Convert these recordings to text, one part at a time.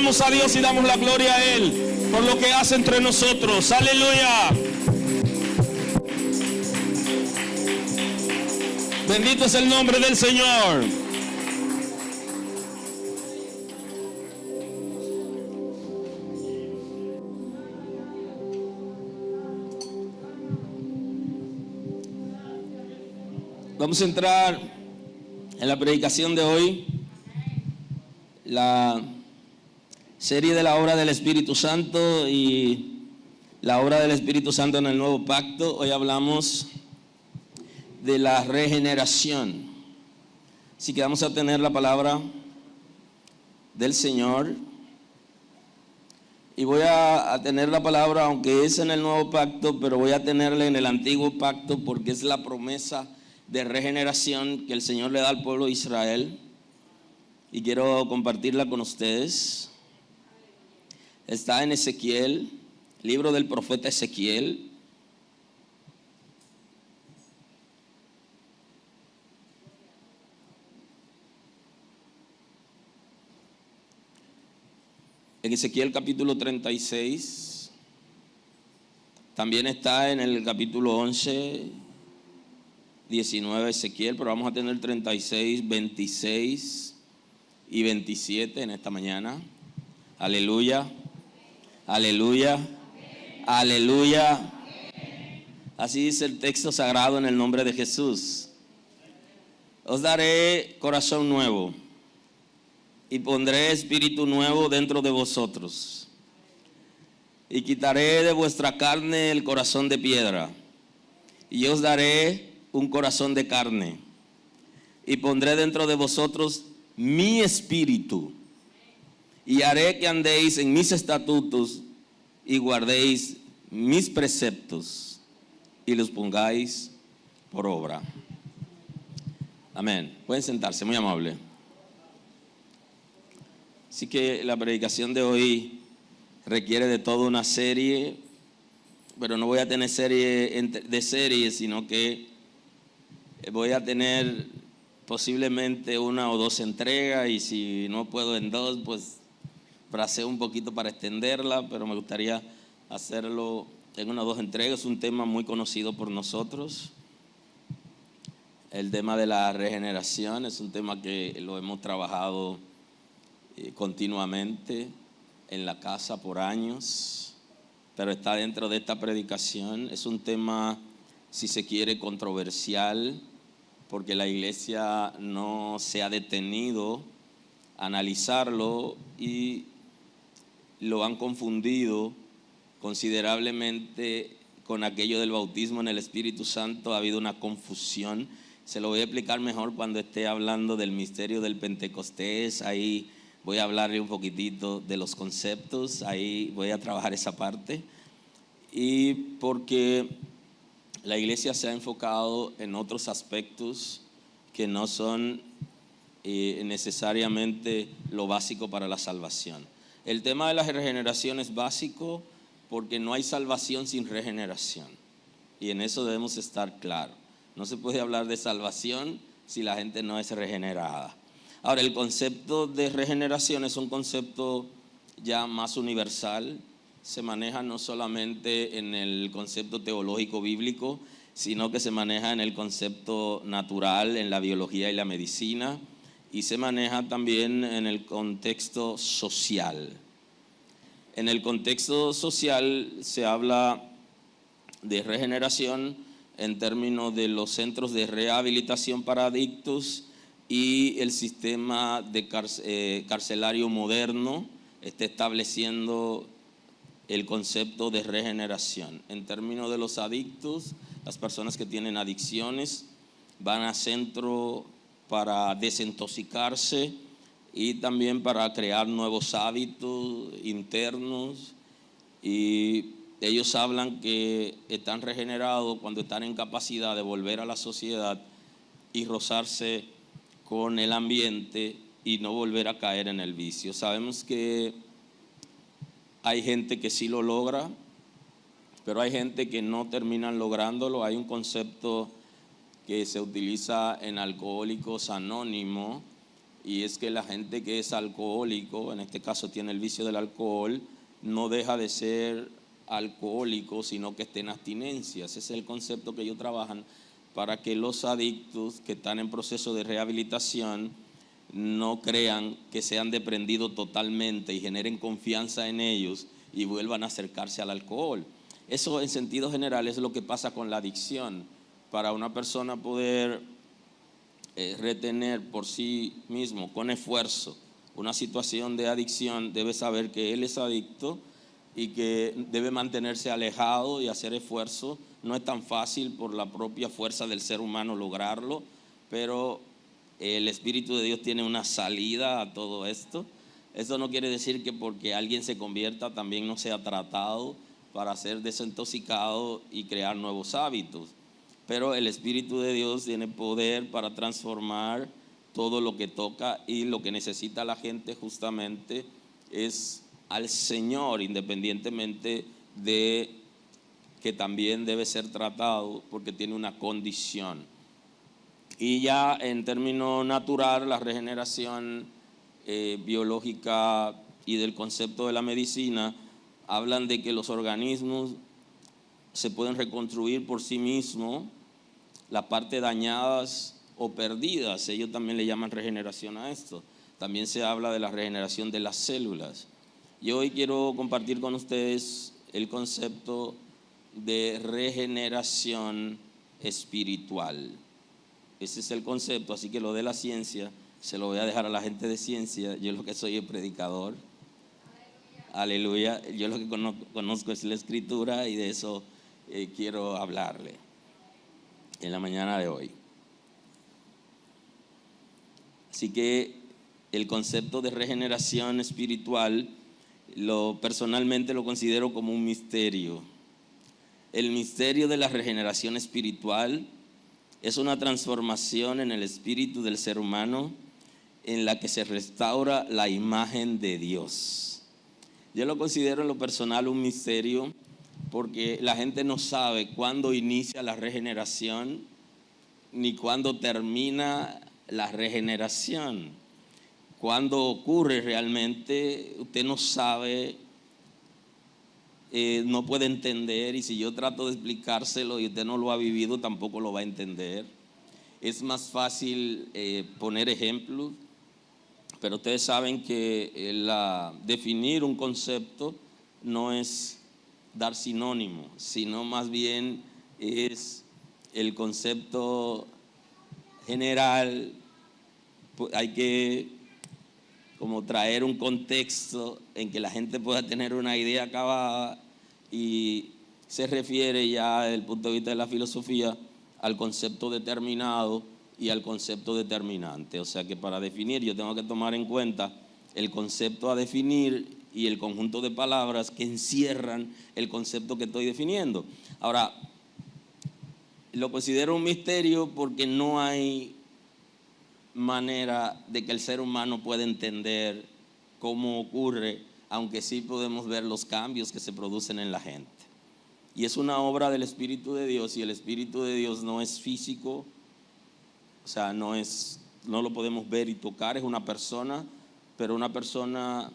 Alabamos a Dios y damos la gloria a Él por lo que hace entre nosotros. Aleluya. Bendito es el nombre del Señor. Vamos a entrar en la predicación de hoy, la serie de la obra del Espíritu Santo y la obra del Espíritu Santo en el Nuevo Pacto. Hoy hablamos de la regeneración. Así que vamos a tener la palabra del Señor. Y voy a tener la palabra, aunque es en el Nuevo Pacto, pero voy a tenerla en el Antiguo Pacto porque es la promesa de regeneración que el Señor le da al pueblo de Israel. Y quiero compartirla con ustedes. Está en Ezequiel, libro del profeta Ezequiel. En Ezequiel capítulo 36, también está en el capítulo 11, 19 Ezequiel, pero vamos a tener 36, 26 y 27 en esta mañana. Aleluya, aleluya, aleluya. Así dice el texto sagrado en el nombre de Jesús. Os daré corazón nuevo y pondré espíritu nuevo dentro de vosotros, y quitaré de vuestra carne el corazón de piedra, y os daré un corazón de carne, y pondré dentro de vosotros mi espíritu, y haré que andéis en mis estatutos y guardéis mis preceptos y los pongáis por obra. Amén. Pueden sentarse, muy amable. Así que la predicación de hoy requiere de toda una serie, pero no voy a tener serie de series, sino que voy a tener posiblemente una o dos entregas, y si no puedo en dos, pues fraseo un poquito para extenderla, pero me gustaría hacerlo en una o dos entregas. Es un tema muy conocido por nosotros. El tema de la regeneración es un tema que lo hemos trabajado continuamente en la casa por años, pero está dentro de esta predicación. Es un tema, si se quiere, controversial, porque la iglesia no se ha detenido a analizarlo y lo han confundido considerablemente con aquello del bautismo en el Espíritu Santo. Ha habido una confusión. Se lo voy a explicar mejor cuando esté hablando del misterio del Pentecostés. Ahí voy a hablarle un poquitito de los conceptos, ahí voy a trabajar esa parte. Y porque la iglesia se ha enfocado en otros aspectos que no son necesariamente lo básico para la salvación. El tema de la regeneración es básico porque no hay salvación sin regeneración, y en eso debemos estar claros. No se puede hablar de salvación si la gente no es regenerada. Ahora, el concepto de regeneración es un concepto ya más universal. Se maneja no solamente en el concepto teológico bíblico, sino que se maneja en el concepto natural, en la biología y la medicina, y se maneja también en el contexto social. En el contexto social se habla de regeneración en términos de los centros de rehabilitación para adictos y el sistema de carcelario moderno está estableciendo el concepto de regeneración. En términos de los adictos, las personas que tienen adicciones van a centro para desintoxicarse y también para crear nuevos hábitos internos, y ellos hablan que están regenerados cuando están en capacidad de volver a la sociedad y rozarse con el ambiente y no volver a caer en el vicio. Sabemos que hay gente que sí lo logra, pero hay gente que no terminan lográndolo. Hay un concepto que se utiliza en Alcohólicos Anónimos y es que la gente que es alcohólico, en este caso tiene el vicio del alcohol, no deja de ser alcohólico, sino que esté en abstinencia. Ese es el concepto que ellos trabajan para que los adictos que están en proceso de rehabilitación no crean que se han desprendido totalmente y generen confianza en ellos y vuelvan a acercarse al alcohol. Eso en sentido general es lo que pasa con la adicción. Para una persona poder retener por sí mismo con esfuerzo una situación de adicción, debe saber que él es adicto y que debe mantenerse alejado y hacer esfuerzo. No es tan fácil por la propia fuerza del ser humano lograrlo, pero el Espíritu de Dios tiene una salida a todo esto. Eso no quiere decir que porque alguien se convierta también no sea tratado para ser desintoxicado y crear nuevos hábitos. Pero el Espíritu de Dios tiene poder para transformar todo lo que toca, y lo que necesita la gente justamente es al Señor, independientemente de que también debe ser tratado porque tiene una condición. Y ya en términos natural, la regeneración biológica y del concepto de la medicina hablan de que los organismos se pueden reconstruir por sí mismos, las partes dañadas o perdidas. Ellos también le llaman regeneración a esto. También se habla de la regeneración de las células. Y hoy quiero compartir con ustedes el concepto de regeneración espiritual. Ese es el concepto, así que lo de la ciencia se lo voy a dejar a la gente de ciencia. Yo lo que soy es predicador. Aleluya. Yo lo que conozco es la escritura, y de eso quiero hablarle en la mañana de hoy. Así que el concepto de regeneración espiritual, personalmente lo considero como un misterio. El misterio de la regeneración espiritual es una transformación en el espíritu del ser humano en la que se restaura la imagen de Dios. Yo lo considero en lo personal un misterio porque la gente no sabe cuándo inicia la regeneración ni cuándo termina la regeneración. Cuándo ocurre realmente, usted no sabe, no puede entender, y si yo trato de explicárselo y usted no lo ha vivido, tampoco lo va a entender. Es más fácil poner ejemplos, pero ustedes saben que definir un concepto no es dar sinónimo, sino más bien es el concepto general. Hay que como traer un contexto en que la gente pueda tener una idea acabada, y se refiere ya desde el punto de vista de la filosofía al concepto determinado y al concepto determinante. O sea que para definir yo tengo que tomar en cuenta el concepto a definir y el conjunto de palabras que encierran el concepto que estoy definiendo. Ahora, lo considero un misterio porque no hay manera de que el ser humano pueda entender cómo ocurre, aunque sí podemos ver los cambios que se producen en la gente. Y es una obra del Espíritu de Dios, y el Espíritu de Dios no es físico, o sea, no lo podemos ver y tocar, es una persona, pero una persona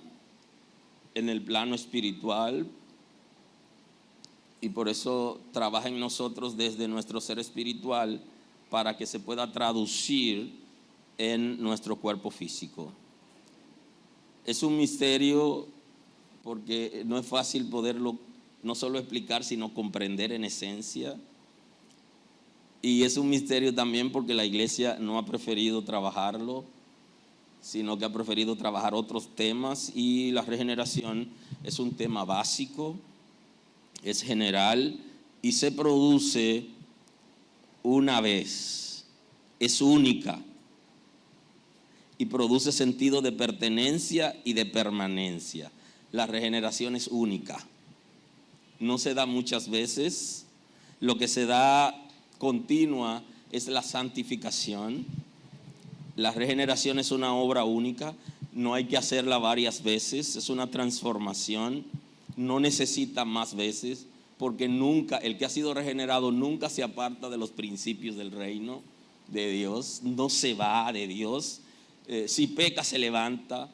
en el plano espiritual, y por eso trabaja en nosotros desde nuestro ser espiritual para que se pueda traducir en nuestro cuerpo físico. Es un misterio porque no es fácil poderlo no solo explicar, sino comprender en esencia. Y es un misterio también porque la iglesia no ha preferido trabajarlo, sino que ha preferido trabajar otros temas, y la regeneración es un tema básico, es general y se produce una vez, es única y produce sentido de pertenencia y de permanencia. La regeneración es única, no se da muchas veces. Lo que se da continua es la santificación. La regeneración es una obra única, no hay que hacerla varias veces, es una transformación, no necesita más veces, porque nunca, el que ha sido regenerado nunca se aparta de los principios del reino de Dios, no se va de Dios. Si peca, se levanta.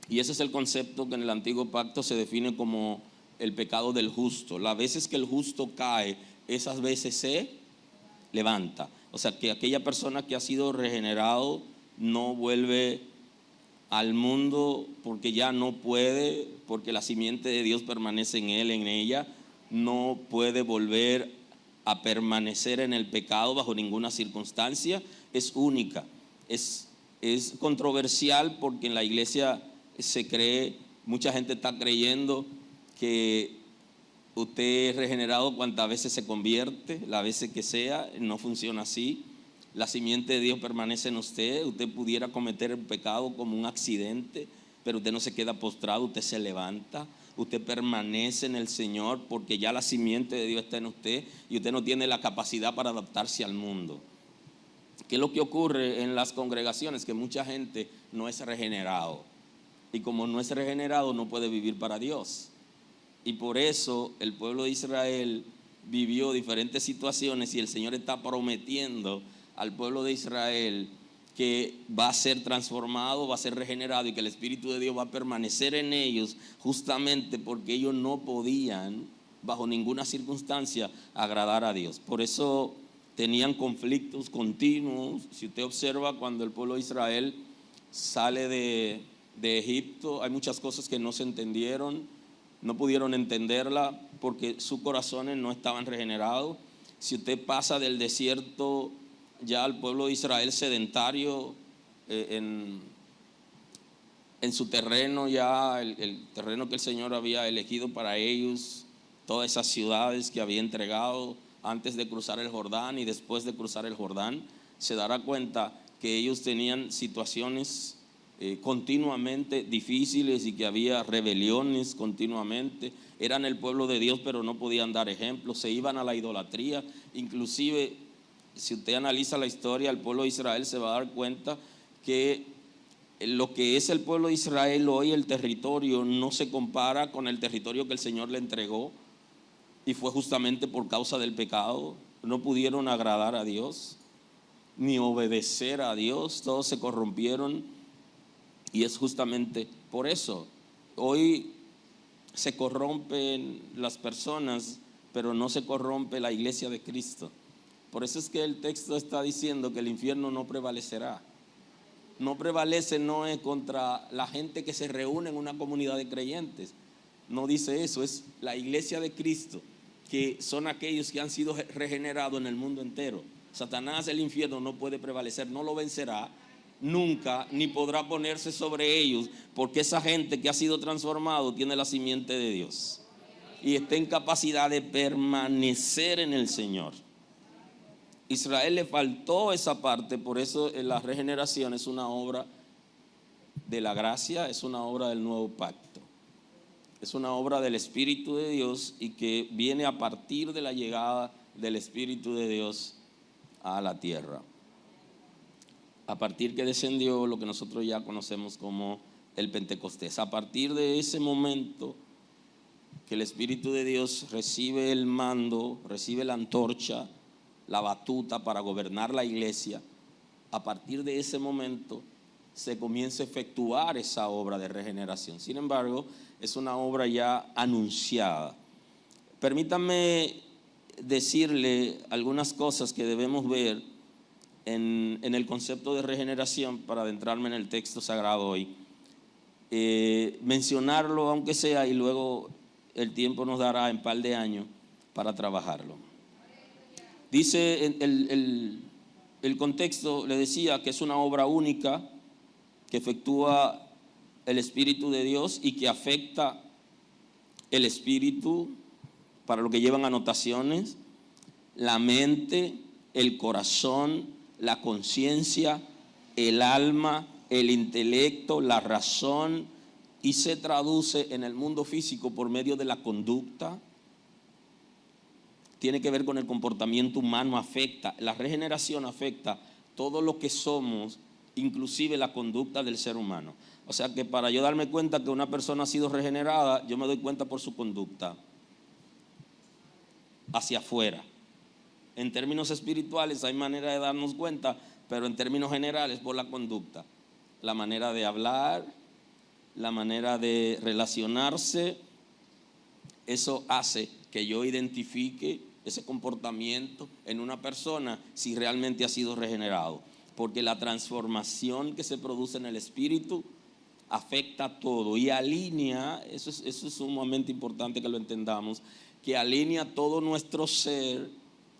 Y ese es el concepto que en el antiguo pacto se define como el pecado del justo. Las veces que el justo cae, esas veces se levanta. O sea, que aquella persona que ha sido regenerado no vuelve al mundo porque ya no puede, porque la simiente de Dios permanece en él, en ella. No puede volver a permanecer en el pecado bajo ninguna circunstancia. Es única. Es controversial porque en la iglesia se cree, mucha gente está creyendo que usted es regenerado cuantas veces se convierte, las veces que sea. No funciona así. La simiente de Dios permanece en usted. Usted pudiera cometer el pecado como un accidente, pero usted no se queda postrado, usted se levanta. Usted permanece en el Señor porque ya la simiente de Dios está en usted y usted no tiene la capacidad para adaptarse al mundo. ¿Qué es lo que ocurre en las congregaciones? Que mucha gente no es regenerado. Y como no es regenerado, no puede vivir para Dios. Y por eso el pueblo de Israel vivió diferentes situaciones y el Señor está prometiendo al pueblo de Israel que va a ser transformado, va a ser regenerado y que el Espíritu de Dios va a permanecer en ellos, justamente porque ellos no podían bajo ninguna circunstancia agradar a Dios. Por eso tenían conflictos continuos. Si usted observa, cuando el pueblo de Israel sale de Egipto, hay muchas cosas que no se entendieron, no pudieron entenderla porque sus corazones no estaban regenerados. Si usted pasa del desierto ya al pueblo de Israel sedentario, en su terreno, ya el terreno que el Señor había elegido para ellos, todas esas ciudades que había entregado antes de cruzar el Jordán y después de cruzar el Jordán, se dará cuenta que ellos tenían situaciones continuamente difíciles y que había rebeliones continuamente. Eran el pueblo de Dios, pero no podían dar ejemplo, se iban a la idolatría. Inclusive, si usted analiza la historia, el pueblo de Israel se va a dar cuenta que lo que es el pueblo de Israel hoy, el territorio, no se compara con el territorio que el Señor le entregó, y fue justamente por causa del pecado. No pudieron agradar a Dios ni obedecer a Dios, todos se corrompieron. Y es justamente por eso hoy se corrompen las personas, pero no se corrompe la iglesia de Cristo. Por eso es que el texto está diciendo que el infierno no prevalecerá. No prevalece, no es contra la gente que se reúne en una comunidad de creyentes. No dice eso, es la iglesia de Cristo, que son aquellos que han sido regenerados en el mundo entero. Satanás, el infierno, no puede prevalecer, no lo vencerá nunca, ni podrá ponerse sobre ellos, porque esa gente que ha sido transformado tiene la simiente de Dios y está en capacidad de permanecer en el Señor. Israel le faltó esa parte, por eso la regeneración es una obra de la gracia, es una obra del nuevo pacto, es una obra del Espíritu de Dios y que viene a partir de la llegada del Espíritu de Dios a la tierra. A partir que descendió lo que nosotros ya conocemos como el Pentecostés. A partir de ese momento que el Espíritu de Dios recibe el mando, recibe la antorcha, la batuta para gobernar la iglesia, a partir de ese momento se comienza a efectuar esa obra de regeneración. Sin embargo, es una obra ya anunciada. Permítanme decirle algunas cosas que debemos ver en el concepto de regeneración para adentrarme en el texto sagrado hoy. Mencionarlo aunque sea, y luego el tiempo nos dará en par de años para trabajarlo. Dice el contexto, le decía que es una obra única que efectúa el Espíritu de Dios y que afecta el espíritu, para lo que llevan anotaciones, la mente, el corazón, la conciencia, el alma, el intelecto, la razón, y se traduce en el mundo físico por medio de la conducta. Tiene que ver con el comportamiento humano, afecta, la regeneración afecta todo lo que somos, inclusive la conducta del ser humano. O sea que para yo darme cuenta que una persona ha sido regenerada, yo me doy cuenta por su conducta hacia afuera. En términos espirituales hay manera de darnos cuenta, pero en términos generales por la conducta. la manera de hablar, la manera de relacionarse. Eso hace que yo identifique ese comportamiento en una persona si realmente ha sido regenerado, porque la transformación que se produce en el espíritu afecta todo y alinea, eso es sumamente importante que lo entendamos, que alinea todo nuestro ser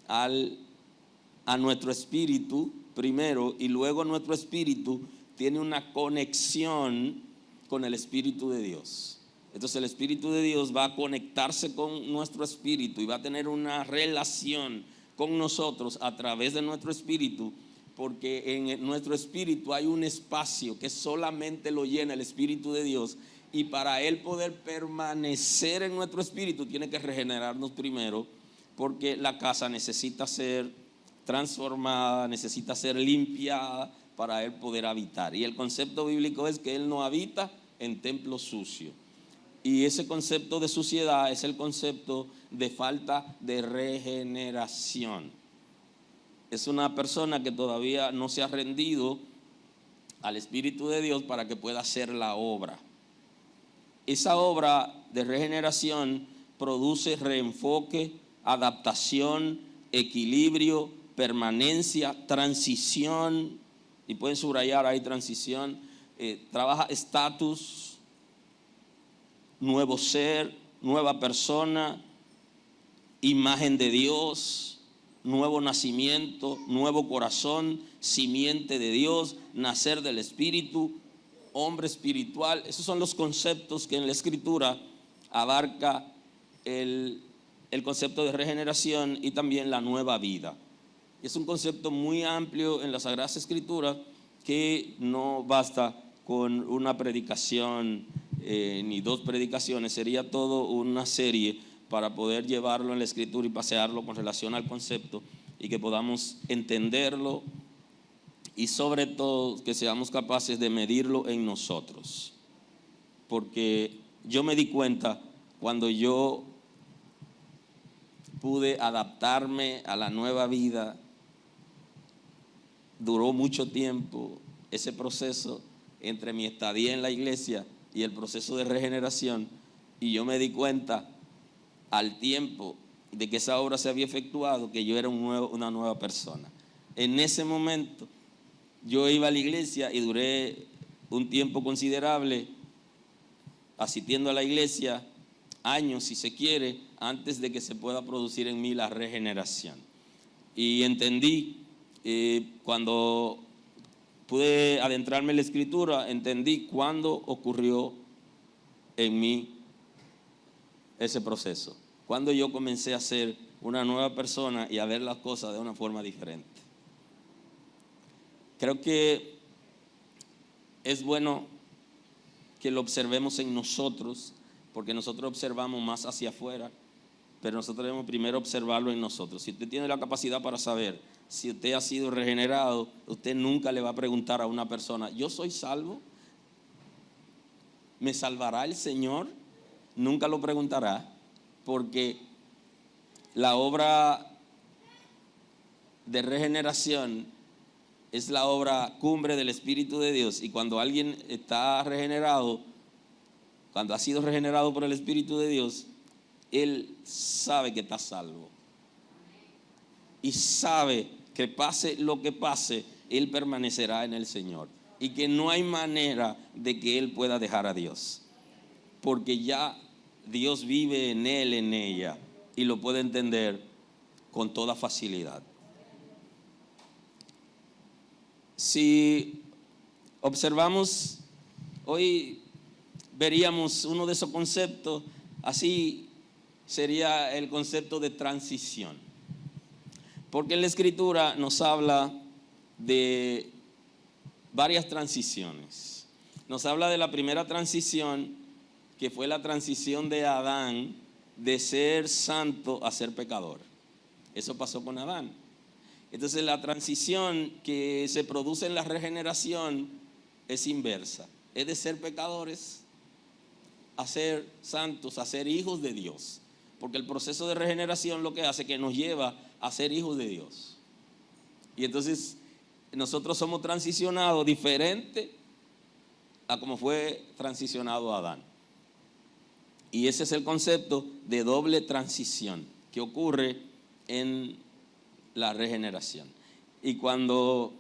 a nuestro espíritu primero, y luego nuestro espíritu tiene una conexión con el Espíritu de Dios. Entonces el Espíritu de Dios va a conectarse con nuestro espíritu y va a tener una relación con nosotros a través de nuestro espíritu, porque en nuestro espíritu hay un espacio que solamente lo llena el Espíritu de Dios, y para Él poder permanecer en nuestro espíritu tiene que regenerarnos primero, porque la casa necesita ser transformada, necesita ser limpiada para Él poder habitar. Y el concepto bíblico es que Él no habita en templo sucio. Y ese concepto de suciedad es el concepto de falta de regeneración. Es una persona que todavía no se ha rendido al Espíritu de Dios para que pueda hacer la obra. Esa obra de regeneración produce reenfoque, adaptación, equilibrio, permanencia, transición, y pueden subrayar ahí transición, trabaja estatus, nuevo ser, nueva persona, imagen de Dios, nuevo nacimiento, nuevo corazón, simiente de Dios, nacer del Espíritu, hombre espiritual. Esos son los conceptos que en la Escritura abarca el concepto de regeneración y también la nueva vida. Es un concepto muy amplio en las Sagradas Escrituras que no basta con una predicación ni dos predicaciones, sería todo una serie para poder llevarlo en la Escritura y pasearlo con relación al concepto y que podamos entenderlo y sobre todo que seamos capaces de medirlo en nosotros. Porque yo me di cuenta cuando yo pude adaptarme a la nueva vida, duró mucho tiempo ese proceso entre mi estadía en la iglesia y el proceso de regeneración, y yo me di cuenta al tiempo de que esa obra se había efectuado que yo era una nueva persona. En ese momento yo iba a la iglesia y duré un tiempo considerable asistiendo a la iglesia, años si se quiere, antes de que se pueda producir en mí la regeneración. Y entendí, cuando pude adentrarme en la Escritura, entendí cuándo ocurrió en mí ese proceso, cuando yo comencé a ser una nueva persona y a ver las cosas de una forma diferente. Creo que es bueno que lo observemos en nosotros, porque nosotros observamos más hacia afuera, pero nosotros debemos primero observarlo en nosotros. Si usted tiene la capacidad para saber si usted ha sido regenerado, usted nunca le va a preguntar a una persona: ¿yo soy salvo? ¿Me salvará el Señor? Nunca lo preguntará, porque la obra de regeneración es la obra cumbre del Espíritu de Dios, y cuando alguien está regenerado, cuando ha sido regenerado por el Espíritu de Dios, él sabe que está salvo y sabe que pase lo que pase, él permanecerá en el Señor y que no hay manera de que él pueda dejar a Dios, porque ya Dios vive en él, en ella, y lo puede entender con toda facilidad. Si observamos, hoy veríamos uno de esos conceptos, así sería el concepto de transición. Porque en la Escritura nos habla de varias transiciones. Nos habla de la primera transición, que fue la transición de Adán de ser santo a ser pecador. Eso pasó con Adán. Entonces la transición que se produce en la regeneración es inversa. Es de ser pecadores a ser santos, a ser hijos de Dios. Porque el proceso de regeneración lo que hace es que nos lleva a ser hijos de Dios. Y entonces nosotros somos transicionados diferente a como fue transicionado Adán. Y ese es el concepto de doble transición que ocurre en la regeneración. Y cuando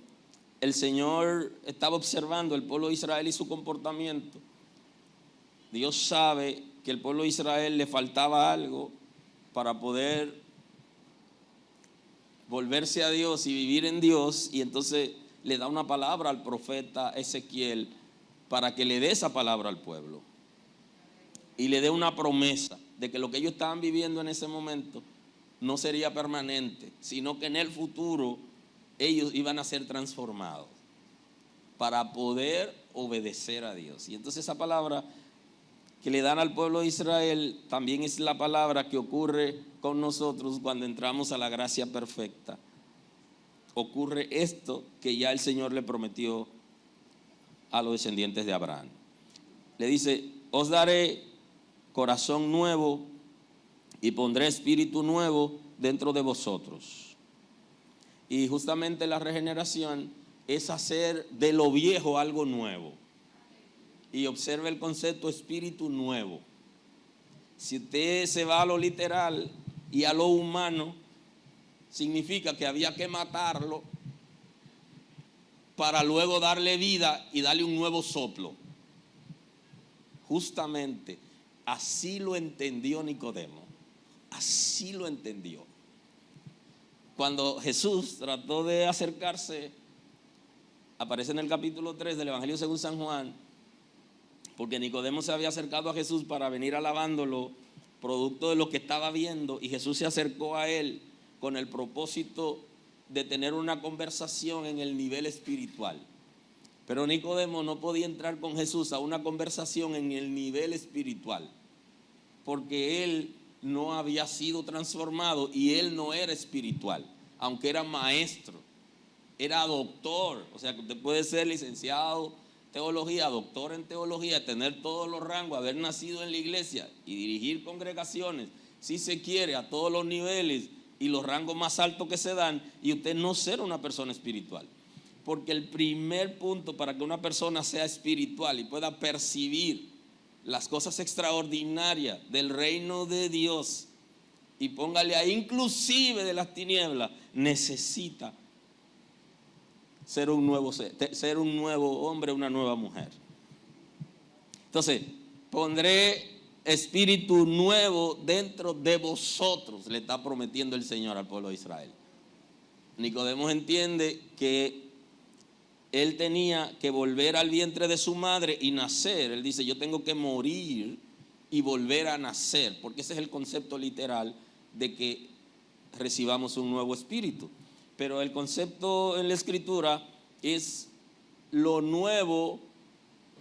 el Señor estaba observando el pueblo de Israel y su comportamiento, Dios sabe que el pueblo de Israel le faltaba algo para poder volverse a Dios y vivir en Dios, y entonces le da una palabra al profeta Ezequiel para que le dé esa palabra al pueblo y le dé una promesa de que lo que ellos estaban viviendo en ese momento no sería permanente, sino que en el futuro ellos iban a ser transformados para poder obedecer a Dios. Y entonces esa palabra que le dan al pueblo de Israel también es la palabra que ocurre con nosotros cuando entramos a la gracia perfecta. Ocurre esto que ya el Señor le prometió a los descendientes de Abraham. Le dice: os daré corazón nuevo y pondré espíritu nuevo dentro de vosotros. Y justamente la regeneración es hacer de lo viejo algo nuevo. Y observe el concepto espíritu nuevo. Si usted se va a lo literal y a lo humano, significa que había que matarlo para luego darle vida y darle un nuevo soplo. Justamente así lo entendió Nicodemo. Así lo entendió. Cuando Jesús trató de acercarse, aparece en el capítulo 3 del Evangelio según San Juan, porque Nicodemo se había acercado a Jesús para venir alabándolo, producto de lo que estaba viendo, y Jesús se acercó a él con el propósito de tener una conversación en el nivel espiritual. Pero Nicodemo no podía entrar con Jesús a una conversación en el nivel espiritual, porque él no había sido transformado y él no era espiritual, aunque era maestro, era doctor. O sea, que usted puede ser licenciado teología, doctor en teología, tener todos los rangos, haber nacido en la iglesia y dirigir congregaciones, si se quiere, a todos los niveles y los rangos más altos que se dan, y usted no ser una persona espiritual. Porque el primer punto para que una persona sea espiritual y pueda percibir las cosas extraordinarias del reino de Dios, y póngale ahí inclusive de las tinieblas, necesita ser un nuevo hombre, una nueva mujer. Entonces, pondré espíritu nuevo dentro de vosotros, le está prometiendo el Señor al pueblo de Israel. Nicodemo entiende que él tenía que volver al vientre de su madre y nacer. Él dice: yo tengo que morir y volver a nacer, porque ese es el concepto literal de que recibamos un nuevo espíritu. Pero el concepto en la Escritura es lo nuevo,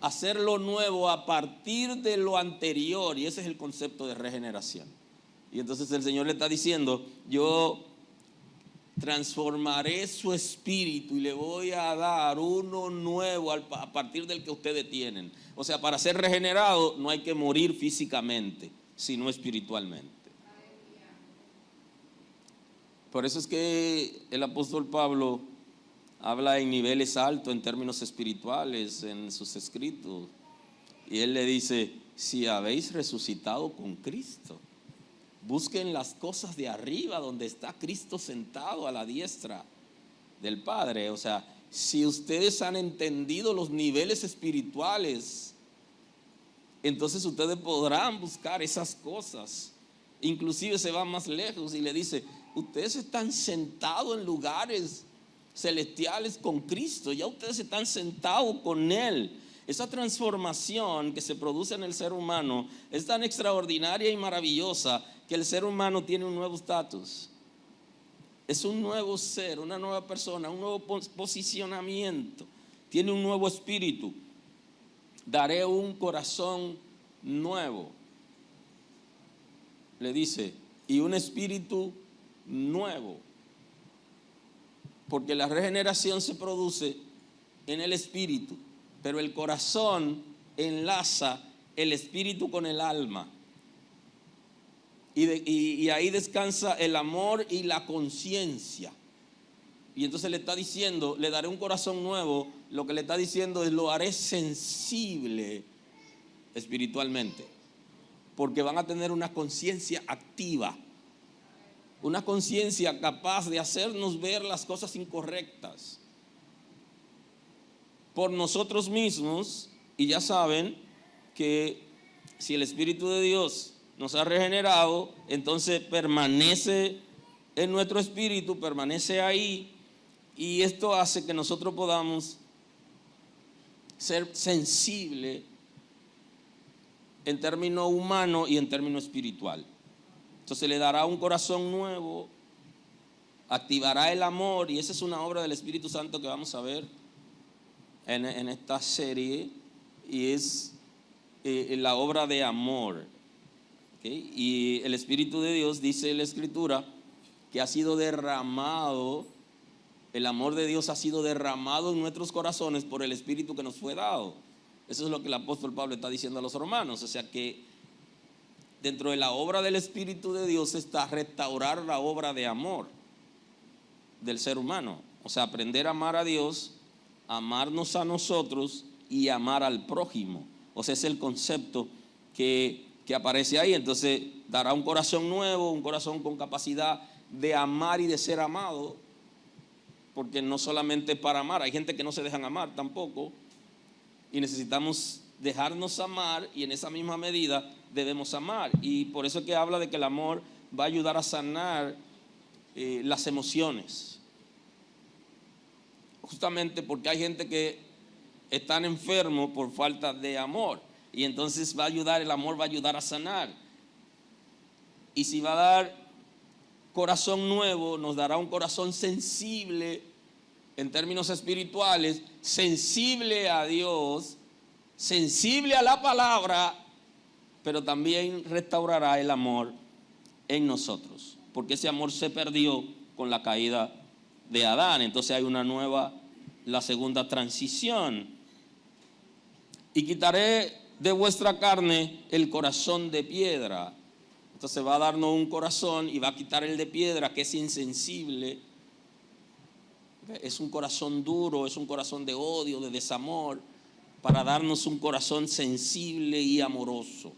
hacer lo nuevo a partir de lo anterior, y ese es el concepto de regeneración. Y entonces el Señor le está diciendo: yo transformaré su espíritu y le voy a dar uno nuevo a partir del que ustedes tienen. O sea, para ser regenerado no hay que morir físicamente, sino espiritualmente. Por eso es que el apóstol Pablo habla en niveles altos en términos espirituales en sus escritos. Y él le dice: si habéis resucitado con Cristo, busquen las cosas de arriba donde está Cristo sentado a la diestra del Padre. O sea, si ustedes han entendido los niveles espirituales, entonces ustedes podrán buscar esas cosas. Inclusive se va más lejos y le dice: ustedes están sentados en lugares celestiales con Cristo, ya ustedes están sentados con Él. Esa transformación que se produce en el ser humano es tan extraordinaria y maravillosa que el ser humano tiene un nuevo estatus. Es un nuevo ser, una nueva persona, un nuevo posicionamiento. Tiene un nuevo espíritu. Daré un corazón nuevo, le dice, y un espíritu nuevo. Porque la regeneración se produce en el espíritu, pero el corazón enlaza el espíritu con el alma. Y ahí descansa el amor y la conciencia. Y entonces le está diciendo, le daré un corazón nuevo. Lo que le está diciendo es, lo haré sensible espiritualmente. Porque van a tener una conciencia activa. Una conciencia capaz de hacernos ver las cosas incorrectas por nosotros mismos. Y ya saben que si el Espíritu de Dios nos ha regenerado, entonces permanece en nuestro espíritu, permanece ahí, y esto hace que nosotros podamos ser sensibles en término humano y en término espiritual. Entonces le dará un corazón nuevo, activará el amor, y esa es una obra del Espíritu Santo que vamos a ver en esta serie, y es la obra de amor. ¿Okay? Y el Espíritu de Dios, dice la Escritura, que ha sido derramado, el amor de Dios ha sido derramado en nuestros corazones por el Espíritu que nos fue dado. Eso es lo que el apóstol Pablo está diciendo a los romanos. O sea que dentro de la obra del Espíritu de Dios está restaurar la obra de amor del ser humano. O sea, aprender a amar a Dios, amarnos a nosotros y amar al prójimo. O sea, es el concepto que aparece ahí. Entonces dará un corazón nuevo, un corazón con capacidad de amar y de ser amado, porque no solamente para amar, hay gente que no se dejan amar tampoco, y necesitamos dejarnos amar, y en esa misma medida debemos amar. Y por eso es que habla de que el amor va a ayudar a sanar las emociones, justamente porque hay gente que están enfermos por falta de amor, y entonces el amor va a ayudar a sanar. Y si va a dar corazón nuevo, nos dará un corazón sensible en términos espirituales, sensible a Dios, sensible a la palabra, pero también restaurará el amor en nosotros, porque ese amor se perdió con la caída de Adán. Entonces hay una nueva, la segunda transición. Y quitaré de vuestra carne el corazón de piedra. Entonces va a darnos un corazón y va a quitar el de piedra, que es insensible. Es un corazón duro, es un corazón de odio, de desamor, para darnos un corazón sensible y amoroso.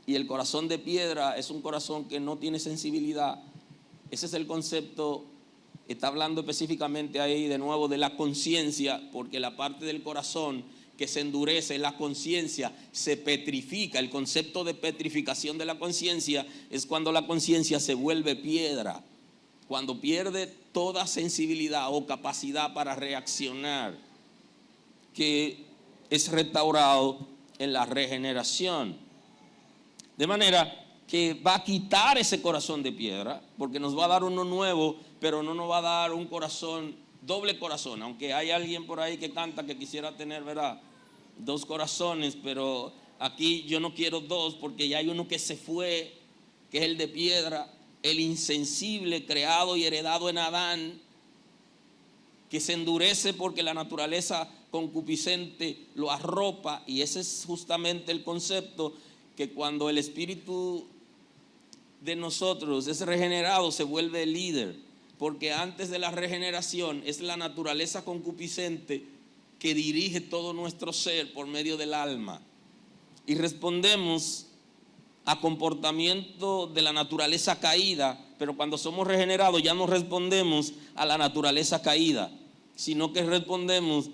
Y el corazón de piedra es un corazón que no tiene sensibilidad. Ese es el concepto. Está hablando específicamente ahí de nuevo de la conciencia, porque la parte del corazón que se endurece, la conciencia se petrifica. El concepto de petrificación de la conciencia es cuando la conciencia se vuelve piedra, cuando pierde toda sensibilidad o capacidad para reaccionar, que es restaurado en la regeneración. De manera que va a quitar ese corazón de piedra, porque nos va a dar uno nuevo, pero no nos va a dar un corazón, doble corazón. Aunque hay alguien por ahí que canta que quisiera tener, ¿verdad?, 2 corazones, pero aquí yo no quiero 2, porque ya hay uno que se fue, que es el de piedra, el insensible, creado y heredado en Adán, que se endurece porque la naturaleza concupiscente lo arropa. Y ese es justamente el concepto, que cuando el espíritu de nosotros es regenerado, se vuelve el líder, porque antes de la regeneración es la naturaleza concupiscente que dirige todo nuestro ser por medio del alma, y respondemos a comportamiento de la naturaleza caída. Pero cuando somos regenerados ya no respondemos a la naturaleza caída, sino que respondemos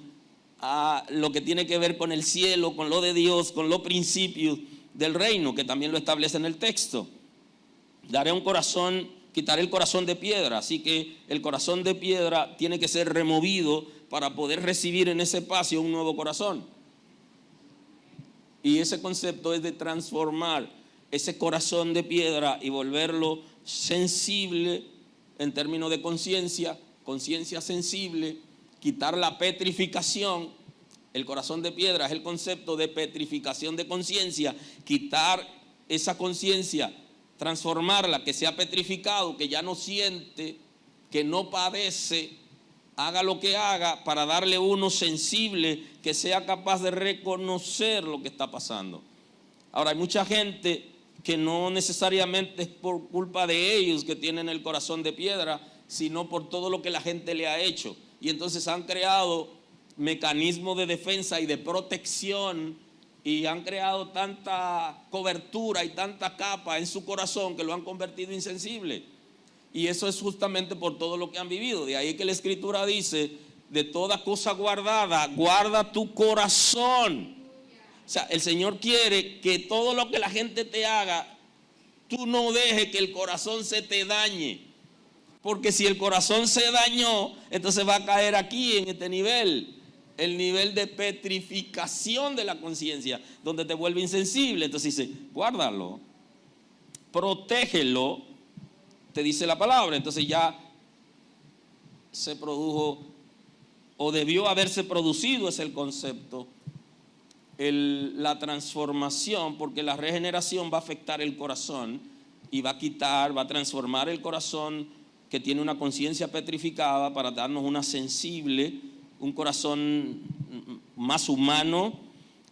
a lo que tiene que ver con el cielo, con lo de Dios, con los principios del reino, que también lo establece en el texto. Daré un corazón, quitaré el corazón de piedra. Así que el corazón de piedra tiene que ser removido para poder recibir en ese espacio un nuevo corazón. Y ese concepto es de transformar ese corazón de piedra y volverlo sensible en términos de conciencia, conciencia sensible, quitar la petrificación. El corazón de piedra es el concepto de petrificación de conciencia, quitar esa conciencia, transformarla, que sea petrificado, que ya no siente, que no padece, haga lo que haga, para darle uno sensible, que sea capaz de reconocer lo que está pasando. Ahora, hay mucha gente que no necesariamente es por culpa de ellos que tienen el corazón de piedra, sino por todo lo que la gente le ha hecho. Y entonces han creado mecanismos de defensa y de protección y han creado tanta cobertura y tanta capa en su corazón que lo han convertido insensible. Y eso es justamente por todo lo que han vivido. De ahí que la Escritura dice: de toda cosa guardada, guarda tu corazón. O sea, el Señor quiere que todo lo que la gente te haga, tú no dejes que el corazón se te dañe. Porque si el corazón se dañó, entonces va a caer aquí en este nivel. El nivel de petrificación de la conciencia, donde te vuelve insensible. Entonces dice: guárdalo, protégelo, te dice la palabra. Entonces ya se produjo, o debió haberse producido, es el concepto, la transformación, porque la regeneración va a afectar el corazón y va a quitar, va a transformar el corazón que tiene una conciencia petrificada para darnos una sensible, un corazón más humano.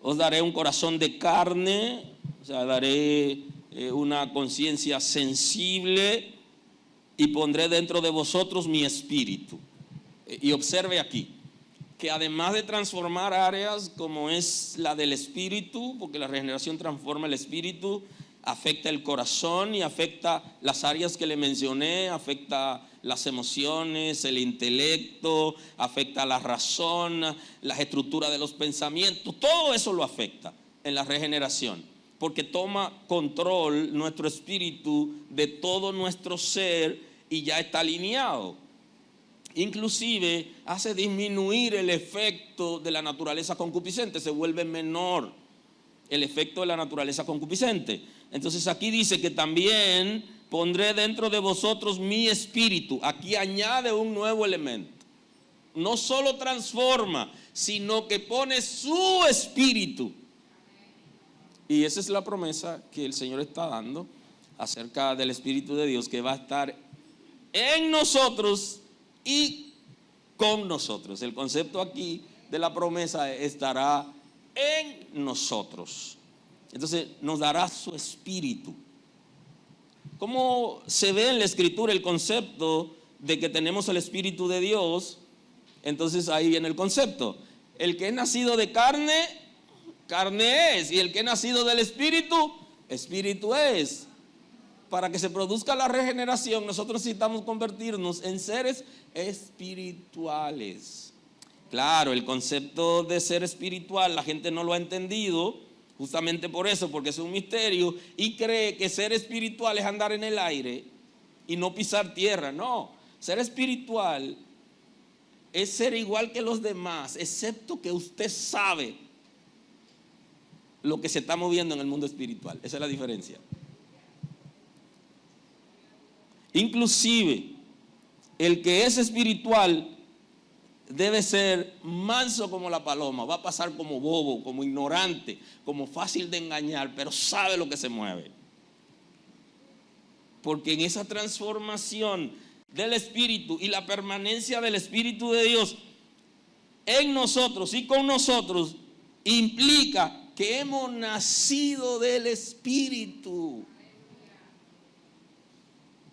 Os daré un corazón de carne, o sea, daré una conciencia sensible y pondré dentro de vosotros mi espíritu. Y observe aquí que además de transformar áreas como es la del espíritu, porque la regeneración transforma el espíritu, afecta el corazón y afecta las áreas que le mencioné, afecta las emociones, el intelecto, afecta la razón, las estructuras de los pensamientos. Todo eso lo afecta en la regeneración, porque toma control nuestro espíritu de todo nuestro ser y ya está alineado. Inclusive hace disminuir el efecto de la naturaleza concupiscente, se vuelve menor el efecto de la naturaleza concupiscente. Entonces aquí dice que también pondré dentro de vosotros mi espíritu. Aquí añade un nuevo elemento. No solo transforma, sino que pone su espíritu. Y esa es la promesa que el Señor está dando acerca del Espíritu de Dios, que va a estar en nosotros y con nosotros. El concepto aquí de la promesa: estará en nosotros. Entonces nos dará su espíritu. ¿Cómo se ve en la Escritura el concepto de que tenemos el Espíritu de Dios? Entonces ahí viene el concepto: el que es nacido de carne, carne es, y el que es nacido del Espíritu, espíritu es. Para que se produzca la regeneración, nosotros necesitamos convertirnos en seres espirituales. Claro, el concepto de ser espiritual la gente no lo ha entendido, justamente por eso, porque es un misterio, y cree que ser espiritual es andar en el aire y no pisar tierra. No, ser espiritual es ser igual que los demás, excepto que usted sabe lo que se está moviendo en el mundo espiritual. Esa es la diferencia. Inclusive, el que es espiritual debe ser manso como la paloma. Va a pasar como bobo, como ignorante, como fácil de engañar, pero sabe lo que se mueve. Porque en esa transformación del espíritu y la permanencia del Espíritu de Dios en nosotros y con nosotros implica que hemos nacido del Espíritu.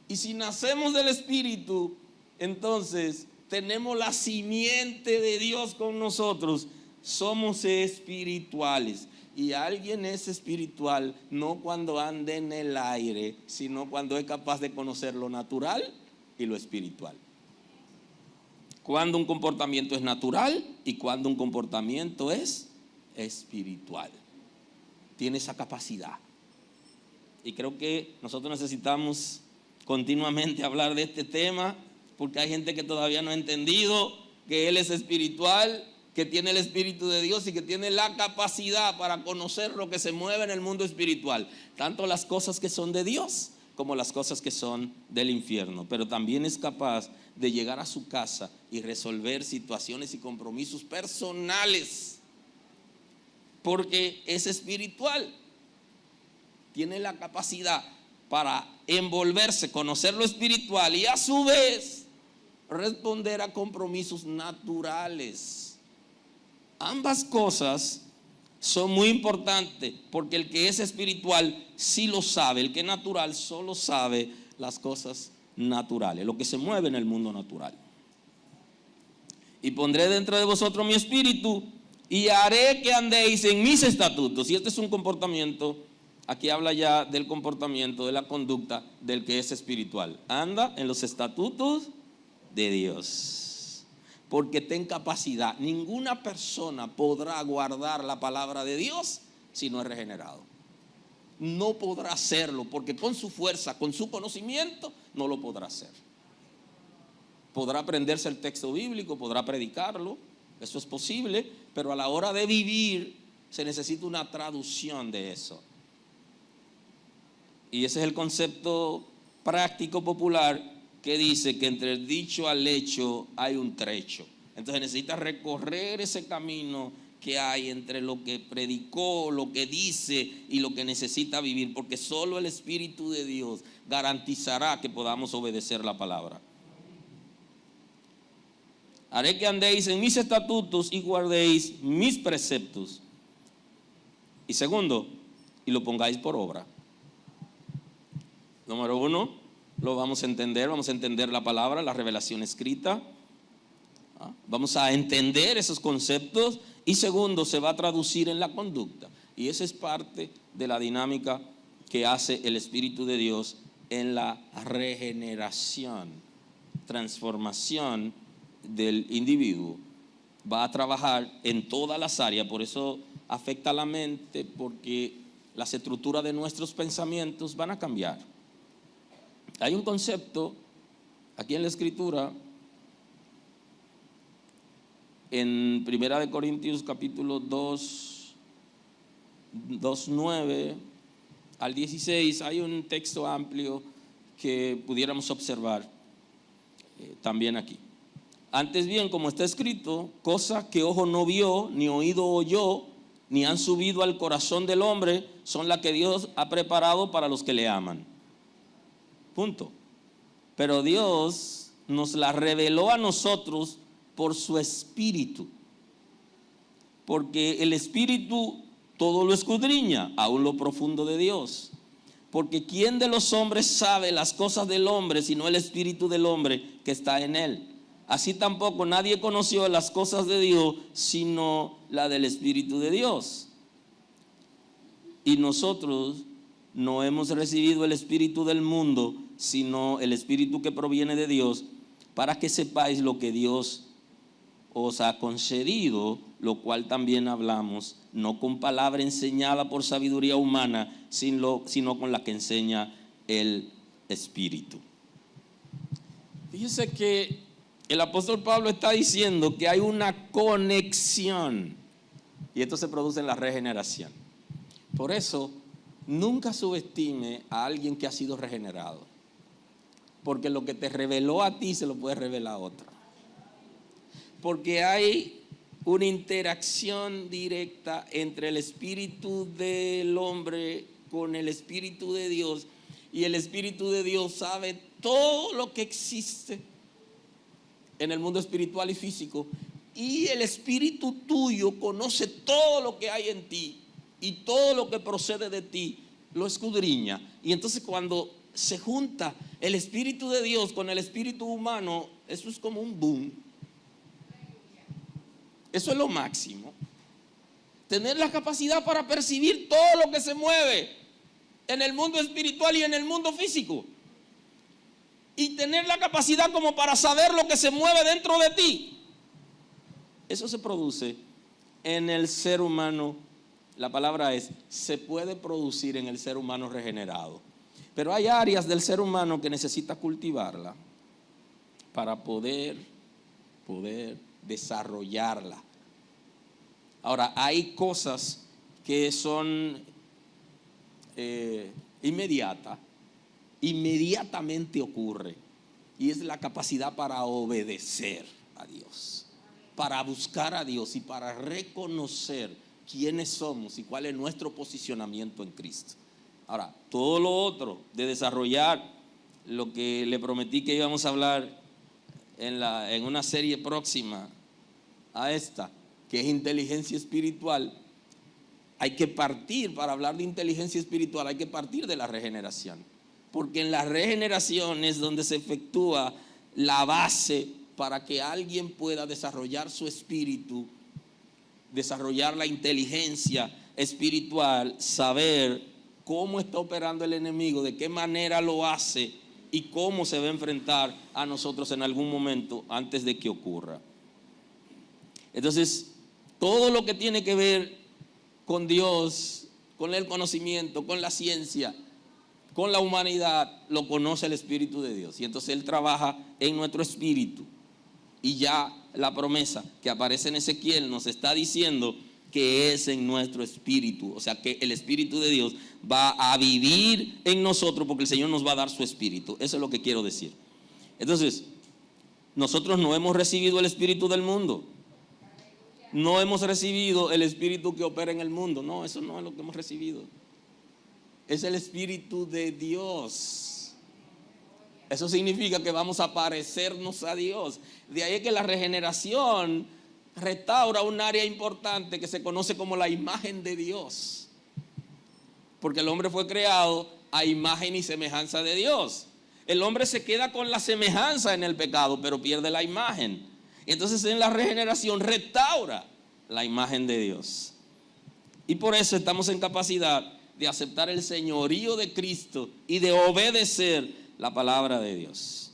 Y si nacemos del Espíritu, entonces tenemos la simiente de Dios con nosotros. Somos espirituales. Y alguien es espiritual no cuando ande en el aire, sino cuando es capaz de conocer lo natural y lo espiritual. Cuando un comportamiento es natural y cuando un comportamiento es espiritual. Tiene esa capacidad. Y creo que nosotros necesitamos continuamente hablar de este tema, porque hay gente que todavía no ha entendido que Él es espiritual, que tiene el Espíritu de Dios y que tiene la capacidad para conocer lo que se mueve en el mundo espiritual, tanto las cosas que son de Dios como las cosas que son del infierno. Pero también es capaz de llegar a su casa y resolver situaciones y compromisos personales, porque es espiritual. Tiene la capacidad para envolverse, conocer lo espiritual y a su vez responder a compromisos naturales. Ambas cosas son muy importantes, porque el que es espiritual sí lo sabe, el que es natural solo sabe las cosas naturales, lo que se mueve en el mundo natural. Y pondré dentro de vosotros mi espíritu y haré que andéis en mis estatutos. Y este es un comportamiento, aquí habla ya del comportamiento, de la conducta del que es espiritual. Anda en los estatutos de Dios. Porque ten capacidad. Ninguna persona podrá guardar la palabra de Dios si no es regenerado. No podrá hacerlo porque con su fuerza, con su conocimiento, no lo podrá hacer. Podrá aprenderse el texto bíblico, podrá predicarlo, eso es posible, pero a la hora de vivir se necesita una traducción de eso. Y ese es el concepto práctico popular que dice que entre el dicho al hecho hay un trecho. Entonces necesita recorrer ese camino que hay entre lo que predicó, lo que dice y lo que necesita vivir, porque solo el Espíritu de Dios garantizará que podamos obedecer la palabra. Haré que andéis en mis estatutos y guardéis mis preceptos. Y segundo, y lo pongáis por obra. Número uno, lo vamos a entender la palabra, la revelación escrita. Vamos a entender esos conceptos. Y segundo, se va a traducir en la conducta. Y esa es parte de la dinámica que hace el Espíritu de Dios en la regeneración, transformación del individuo. Va a trabajar en todas las áreas, por eso afecta a la mente, porque las estructuras de nuestros pensamientos van a cambiar. Hay un concepto aquí en la Escritura, en 1 Corintios capítulo 2, 9 al 16, hay un texto amplio que pudiéramos observar también aquí. Antes bien, como está escrito, cosas que ojo no vio, ni oído oyó, ni han subido al corazón del hombre, son las que Dios ha preparado para los que le aman. Punto. Pero Dios nos las reveló a nosotros por su Espíritu. Porque el Espíritu todo lo escudriña, aún lo profundo de Dios. Porque ¿quién de los hombres sabe las cosas del hombre sino el Espíritu del hombre que está en él? Así tampoco nadie conoció las cosas de Dios sino la del Espíritu de Dios. Y nosotros no hemos recibido el espíritu del mundo, sino el Espíritu que proviene de Dios, para que sepáis lo que Dios os ha concedido, lo cual también hablamos, no con palabra enseñada por sabiduría humana, sino con la que enseña el Espíritu. Fíjese que el apóstol Pablo está diciendo que hay una conexión, y esto se produce en la regeneración. Por eso, nunca subestime a alguien que ha sido regenerado, porque lo que te reveló a ti se lo puede revelar a otro. Porque hay una interacción directa entre el espíritu del hombre con el Espíritu de Dios, y el Espíritu de Dios sabe todo lo que existe en el mundo espiritual y físico, y el espíritu tuyo conoce todo lo que hay en ti y todo lo que procede de ti lo escudriña. Y entonces cuando se junta el Espíritu de Dios con el espíritu humano, eso es como un boom. Eso es lo máximo. Tener la capacidad para percibir todo lo que se mueve en el mundo espiritual y en el mundo físico. Y tener la capacidad como para saber lo que se mueve dentro de ti. Eso se produce en el ser humano. La palabra es, se puede producir en el ser humano regenerado. Pero hay áreas del ser humano que necesita cultivarla para poder desarrollarla. Ahora, hay cosas que son inmediatamente ocurre, y es la capacidad para obedecer a Dios, para buscar a Dios y para reconocer quiénes somos y cuál es nuestro posicionamiento en Cristo. Ahora, todo lo otro de desarrollar lo que le prometí que íbamos a hablar en una serie próxima a esta, que es inteligencia espiritual, hay que partir, para hablar de inteligencia espiritual, hay que partir de la regeneración. porque en la regeneración es donde se efectúa la base para que alguien pueda desarrollar su espíritu, desarrollar la inteligencia espiritual, saber cómo está operando el enemigo, de qué manera lo hace y cómo se va a enfrentar a nosotros en algún momento antes de que ocurra. Entonces, todo lo que tiene que ver con Dios, con el conocimiento, con la ciencia, con la humanidad, lo conoce el Espíritu de Dios. Y entonces Él trabaja en nuestro espíritu. Y ya la promesa que aparece en Ezequiel nos está diciendo que es en nuestro espíritu. O sea, que el Espíritu de Dios va a vivir en nosotros porque el Señor nos va a dar su espíritu. Eso es lo que quiero decir. Entonces, nosotros no hemos recibido el espíritu del mundo. No hemos recibido el espíritu que opera en el mundo. No, eso no es lo que hemos recibido. Es el Espíritu de Dios. Eso significa que vamos a parecernos a Dios. De ahí que la regeneración restaura un área importante que se conoce como la imagen de Dios. Porque el hombre fue creado a imagen y semejanza de Dios. El hombre se queda con la semejanza en el pecado, pero pierde la imagen. Entonces en la regeneración restaura la imagen de Dios. Y por eso estamos en capacidad de aceptar el señorío de Cristo y de obedecer la palabra de Dios.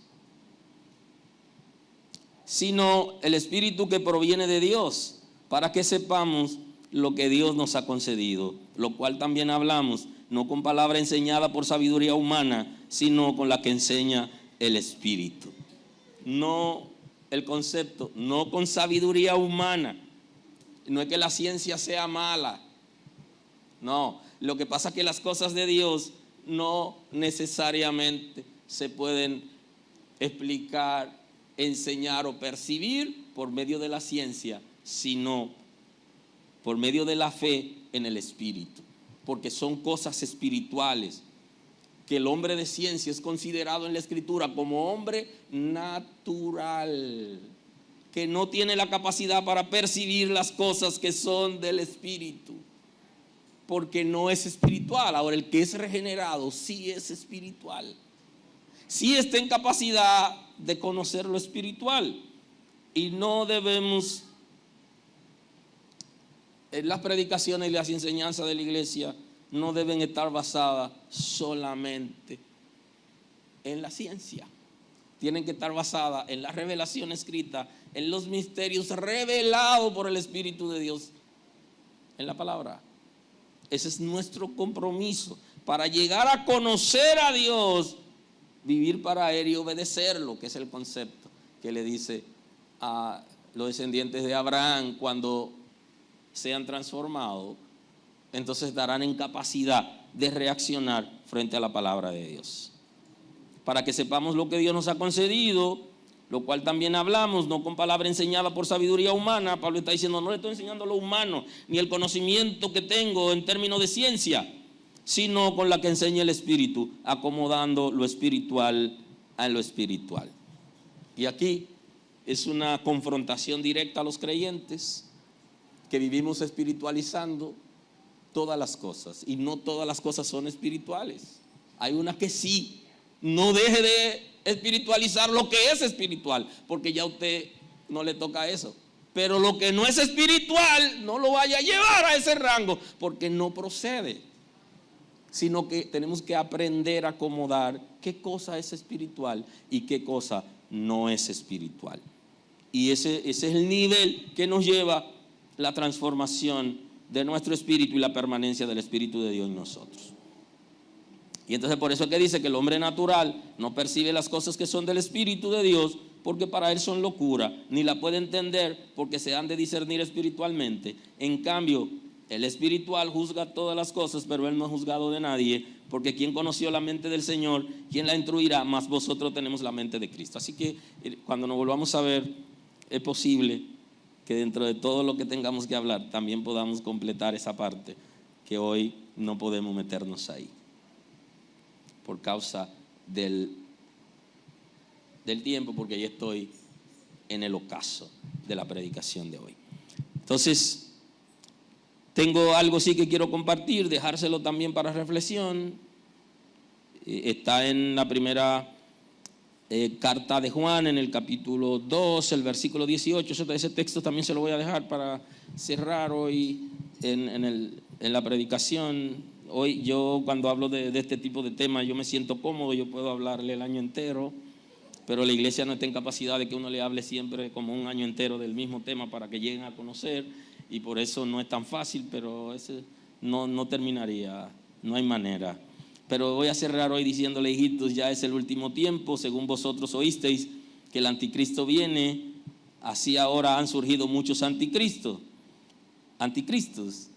Sino el Espíritu que proviene de Dios, para que sepamos lo que Dios nos ha concedido, lo cual también hablamos, no con palabra enseñada por sabiduría humana, sino con la que enseña el Espíritu. No el concepto, no con sabiduría humana. No es que la ciencia sea mala. No, lo que pasa es que las cosas de Dios no necesariamente se pueden explicar, enseñar o percibir por medio de la ciencia, sino por medio de la fe en el Espíritu, porque son cosas espirituales que el hombre de ciencia es considerado en la Escritura como hombre natural, que no tiene la capacidad para percibir las cosas que son del Espíritu, porque no es espiritual. Ahora, el que es regenerado sí es espiritual, sí está en capacidad de conocer lo espiritual. Y no debemos, en las predicaciones y las enseñanzas de la iglesia, no deben estar basadas solamente en la ciencia. Tienen que estar basadas en la revelación escrita, en los misterios revelados por el Espíritu de Dios en la palabra. Ese es nuestro compromiso para llegar a conocer a Dios, vivir para Él y obedecerlo, que es el concepto que le dice a los descendientes de Abraham: cuando sean transformados, entonces estarán en capacidad de reaccionar frente a la palabra de Dios. Para que sepamos lo que Dios nos ha concedido, lo cual también hablamos, no con palabra enseñada por sabiduría humana. Pablo está diciendo, no le estoy enseñando lo humano, ni el conocimiento que tengo en términos de ciencia, sino con la que enseña el Espíritu, acomodando lo espiritual a lo espiritual. Y aquí es una confrontación directa a los creyentes que vivimos espiritualizando todas las cosas, y no todas las cosas son espirituales. Hay unas que sí. No deje de espiritualizar lo que es espiritual, porque ya a usted no le toca eso. Pero lo que no es espiritual, no lo vaya a llevar a ese rango, porque no procede. Sino que tenemos que aprender a acomodar qué cosa es espiritual y qué cosa no es espiritual. Y ese es el nivel que nos lleva la transformación de nuestro espíritu y la permanencia del Espíritu de Dios en nosotros. Y entonces por eso es que dice que el hombre natural no percibe las cosas que son del Espíritu de Dios, porque para él son locura, ni la puede entender porque se han de discernir espiritualmente. En cambio, el espiritual juzga todas las cosas, pero él no ha juzgado de nadie, porque ¿quién conoció la mente del Señor? ¿Quién la instruirá? Mas vosotros tenemos la mente de Cristo. Así que cuando nos volvamos a ver, es posible que dentro de todo lo que tengamos que hablar, también podamos completar esa parte que hoy no podemos meternos ahí, por causa del tiempo, porque ya estoy en el ocaso de la predicación de hoy. Entonces, tengo algo sí que quiero compartir, dejárselo también para reflexión. Está en la primera carta de Juan, en el capítulo 2, el versículo 18. Ese texto también se lo voy a dejar para cerrar hoy en la predicación. Hoy yo, cuando hablo de este tipo de temas, yo me siento cómodo, yo puedo hablarle el año entero, pero la iglesia no está en capacidad de que uno le hable siempre como un año entero del mismo tema para que lleguen a conocer, y por eso no es tan fácil, pero no terminaría, no hay manera. Pero voy a cerrar hoy diciéndole: hijitos, ya es el último tiempo, según vosotros oísteis que el anticristo viene, así ahora han surgido muchos anticristos,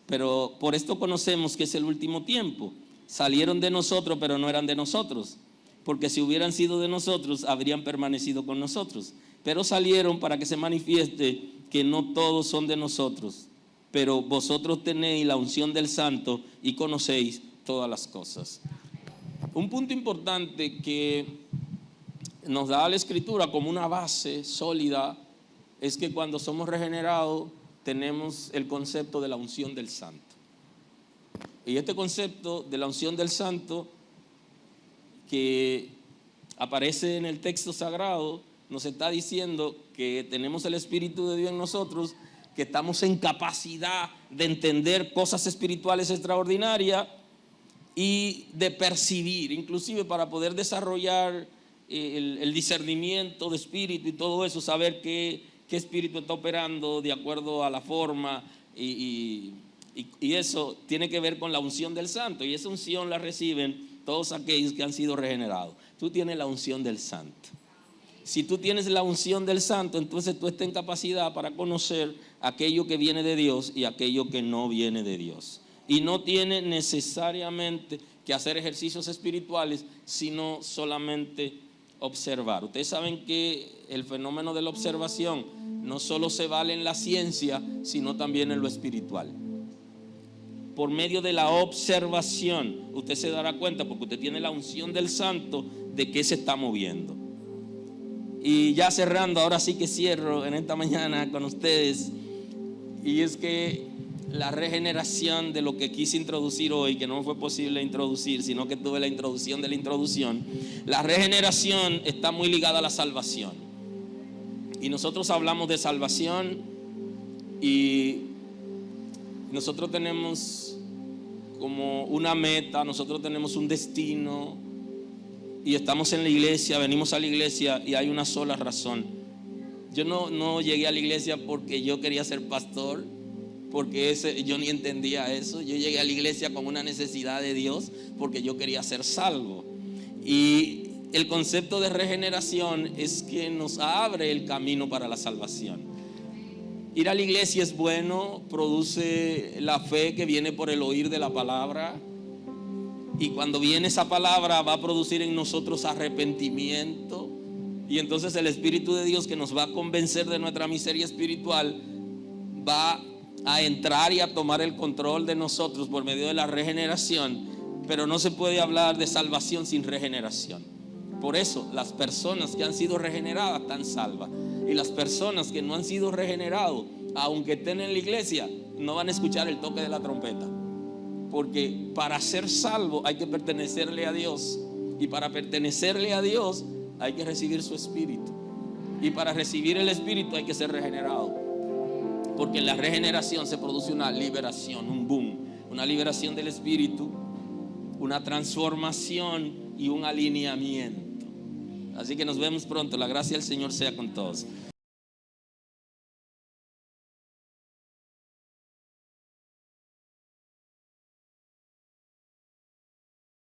pero por esto conocemos que es el último tiempo. Salieron de nosotros, pero no eran de nosotros, porque si hubieran sido de nosotros, habrían permanecido con nosotros. Pero salieron para que se manifieste que no todos son de nosotros, pero vosotros tenéis la unción del Santo y conocéis todas las cosas. Un punto importante que nos da la Escritura como una base sólida es que cuando somos regenerados tenemos el concepto de la unción del Santo. Y este concepto de la unción del Santo, que aparece en el texto sagrado, nos está diciendo que tenemos el Espíritu de Dios en nosotros, que estamos en capacidad de entender cosas espirituales extraordinarias y de percibir, inclusive para poder desarrollar el discernimiento de espíritu y todo eso, saber qué espíritu está operando de acuerdo a la forma, y eso tiene que ver con la unción del Santo, y esa unción la reciben todos aquellos que han sido regenerados. Tú tienes la unción del Santo. Si tú tienes la unción del Santo, entonces tú estás en capacidad para conocer aquello que viene de Dios y aquello que no viene de Dios. Y no tiene necesariamente que hacer ejercicios espirituales, sino solamente observar. Ustedes saben que el fenómeno de la observación no solo se vale en la ciencia, sino también en lo espiritual. Por medio de la observación, usted se dará cuenta, porque usted tiene la unción del Santo, de qué se está moviendo. Y ya cerrando, ahora sí que cierro en esta mañana con ustedes, y es que la regeneración de lo que quise introducir hoy, que no fue posible introducir, sino que tuve la introducción de la introducción. La regeneración está muy ligada a la salvación. Y nosotros hablamos de salvación, y nosotros tenemos como una meta, nosotros tenemos un destino, y estamos en la iglesia, venimos a la iglesia y hay una sola razón. Yo no llegué a la iglesia porque yo quería ser pastor, porque yo ni entendía eso. Yo llegué a la iglesia con una necesidad de Dios, porque yo quería ser salvo. Y el concepto de regeneración es que nos abre el camino para la salvación. Ir a la iglesia es bueno, produce la fe que viene por el oír de la palabra, y cuando viene esa palabra va a producir en nosotros arrepentimiento, y entonces el Espíritu de Dios, que nos va a convencer de nuestra miseria espiritual, va a entrar y a tomar el control de nosotros por medio de la regeneración. Pero no se puede hablar de salvación sin regeneración. Por eso las personas que han sido regeneradas están salvas, y las personas que no han sido regeneradas, aunque estén en la iglesia, no van a escuchar el toque de la trompeta, porque para ser salvo hay que pertenecerle a Dios, y para pertenecerle a Dios hay que recibir su Espíritu, y para recibir el Espíritu hay que ser regenerado, porque en la regeneración se produce una liberación, un boom, una liberación del Espíritu, una transformación y un alineamiento. Así que nos vemos pronto. La gracia del Señor sea con todos.